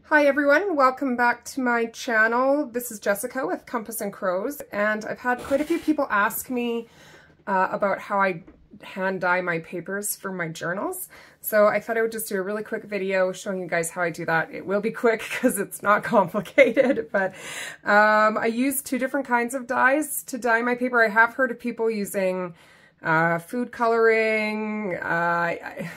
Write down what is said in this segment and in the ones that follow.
Hi everyone, welcome back to my channel. This is Jessica with Compass and Crows, and I've had quite a few people ask me about how I hand dye my papers for my journals. So I thought I would just do a really quick video showing you guys how I do that. It will be quick because it's not complicated, but I use two different kinds of dyes to dye my paper. I have heard of people using food coloring. I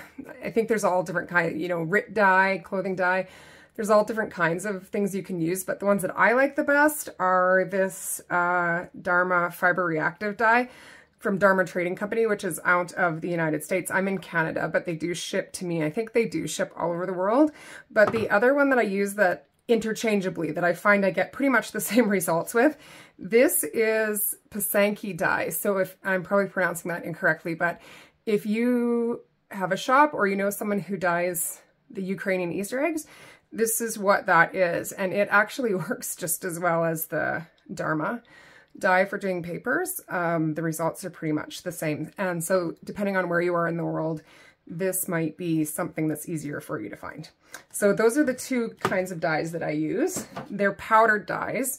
think there's all different kinds, RIT dye, clothing dye. There's all different kinds of things you can use, but the ones that I like the best are this Dharma fiber reactive dye from Dharma Trading Company, which is out of the United States. I'm in Canada, but they do ship to me. I think they do ship all over the world. But the other one that I use that interchangeably, that I find I get pretty much the same results with, this is Pysanky dye. So if I'm probably pronouncing that incorrectly, but if you have a shop or you know someone who dyes the Ukrainian Easter eggs, this is what that is, and it actually works just as well as the Dharma dye for doing papers. The results are pretty much the same, and so depending on where you are in the world, this might be something that's easier for you to find. So those are the two kinds of dyes that I use. They're powdered dyes.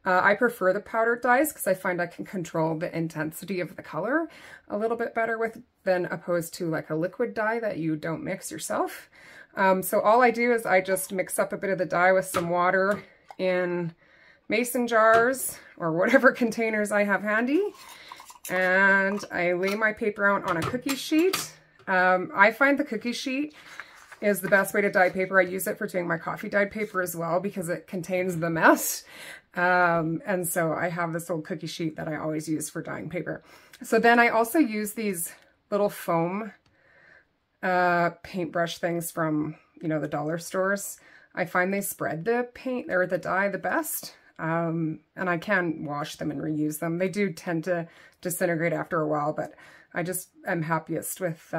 I prefer the powdered dyes because I find I can control the intensity of the color a little bit better with than opposed to like a liquid dye that you don't mix yourself. So all I do is I just mix up a bit of the dye with some water in mason jars or whatever containers I have handy, and I lay my paper out on a cookie sheet. I find the cookie sheet is the best way to dye paper. I use it for doing my coffee dyed paper as well because it contains the mess. And so I have this old cookie sheet that I always use for dyeing paper. So then I also use these little foam paintbrush things from, the dollar stores. I find they spread the paint or the dye the best. And I can wash them and reuse them. They do tend to disintegrate after a while, but I just am happiest with,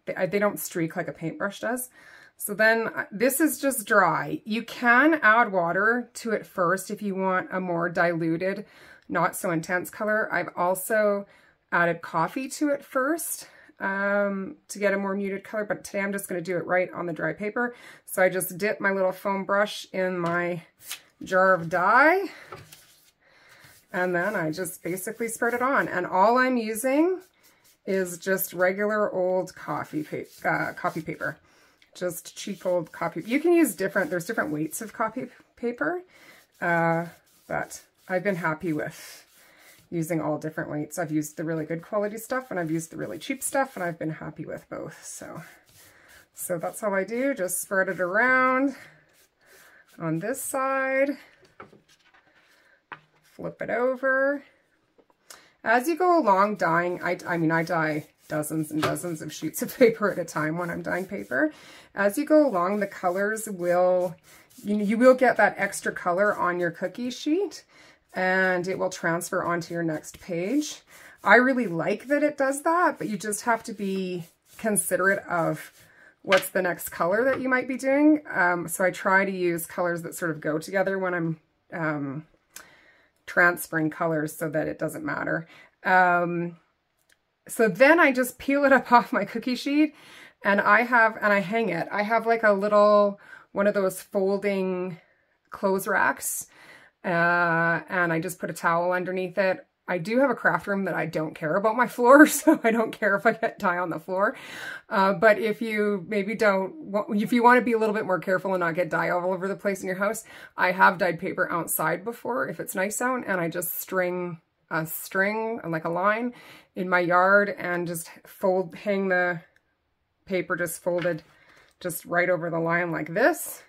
they don't streak like a paintbrush does. So then this is just dry. You can add water to it first if you want a more diluted, not so intense color. I've also added coffee to it first to get a more muted color, but today I'm just going to do it right on the dry paper. So I just dip my little foam brush in my jar of dye, and then I just basically spread it on. And all I'm using is just regular old coffee paper. Just cheap old copy. You can use there's different weights of copy paper, but I've been happy with using all different weights. I've used the really good quality stuff and I've used the really cheap stuff, and I've been happy with both. So that's all I do. Just spread it around on this side, flip it over. As you go along dyeing, I dye dozens and dozens of sheets of paper at a time when I'm dyeing paper. As you go along, the colors will, you will get that extra color on your cookie sheet, and it will transfer onto your next page. I really like that it does that, but you just have to be considerate of what's the next color that you might be doing. So I try to use colors that sort of go together when I'm transferring colors so that it doesn't matter. So then I just peel it up off my cookie sheet, and I hang it. I have like a little, one of those folding clothes racks, and I just put a towel underneath it. I do have a craft room that I don't care about my floor, so I don't care if I get dye on the floor. But if you maybe if you want to be a little bit more careful and not get dye all over the place in your house, I have dyed paper outside before if it's nice out, and I just string a string, like a line, in my yard and just hang the paper just folded just right over the line like this.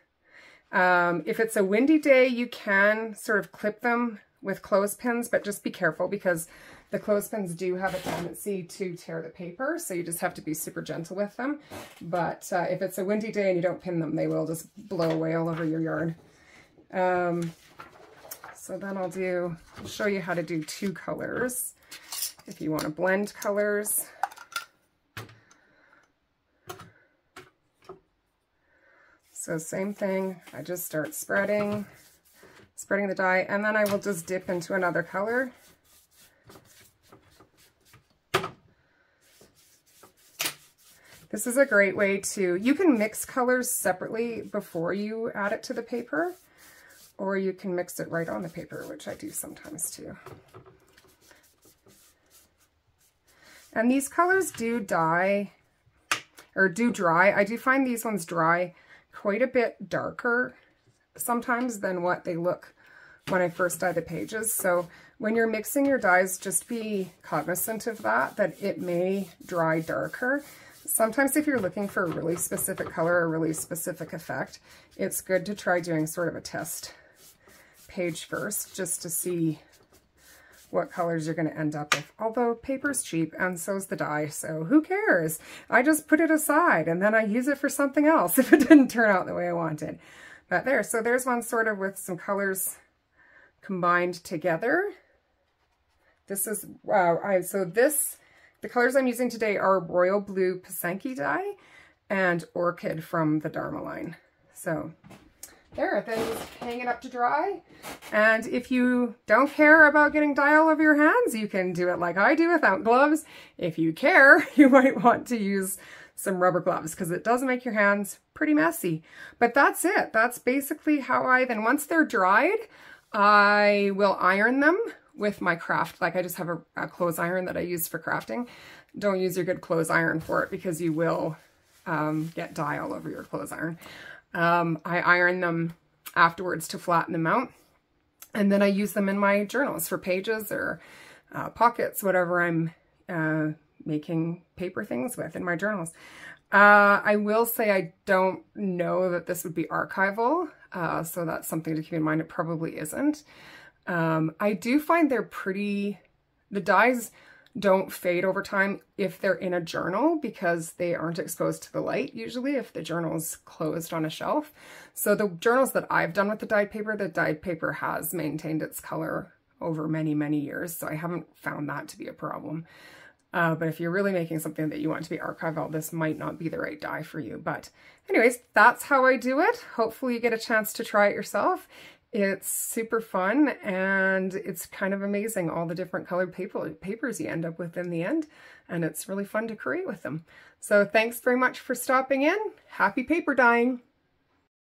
If it's a windy day, you can sort of clip them with clothespins, but just be careful because the clothespins do have a tendency to tear the paper, so you just have to be super gentle with them. But if it's a windy day and you don't pin them, they will just blow away all over your yard. So then I'll show you how to do two colors if you want to blend colors. So same thing, I just start spreading the dye, and then I will just dip into another color. This is a great way to, you can mix colors separately before you add it to the paper, or you can mix it right on the paper, which I do sometimes too. And these colors do dry, or do dry. I do find these ones dry quite a bit darker sometimes than what they look when I first dye the pages. So when you're mixing your dyes, just be cognizant of that it may dry darker. Sometimes if you're looking for a really specific color or a really specific effect, it's good to try doing sort of a test page first, just to see what colors you're going to end up with. Although paper's cheap and so's the dye, so who cares? I just put it aside and then I use it for something else if it didn't turn out the way I wanted. But there, so there's one sort of with some colors combined together. This is, wow, the colors I'm using today are Royal Blue Pysanky dye and Orchid from the Dharma line. So there, then just hang it up to dry. And if you don't care about getting dye all over your hands, you can do it like I do without gloves. If you care, you might want to use some rubber gloves because it does make your hands pretty messy. But that's it. That's basically how then once they're dried, I will iron them with my craft. Like I just have a clothes iron that I use for crafting. Don't use your good clothes iron for it because you will get dye all over your clothes iron. I iron them afterwards to flatten them out, and then I use them in my journals for pages or pockets, whatever I'm making paper things with in my journals. I will say I don't know that this would be archival, so that's something to keep in mind. It probably isn't. I do find the dyes don't fade over time if they're in a journal because they aren't exposed to the light usually if the journal's closed on a shelf. So the journals that I've done with the dyed paper has maintained its color over many, many years. So I haven't found that to be a problem. But if you're really making something that you want to be archival, this might not be the right dye for you. But anyways, that's how I do it. Hopefully you get a chance to try it yourself. It's super fun and it's kind of amazing all the different colored papers you end up with in the end, and it's really fun to create with them. So thanks very much for stopping in. Happy paper dyeing!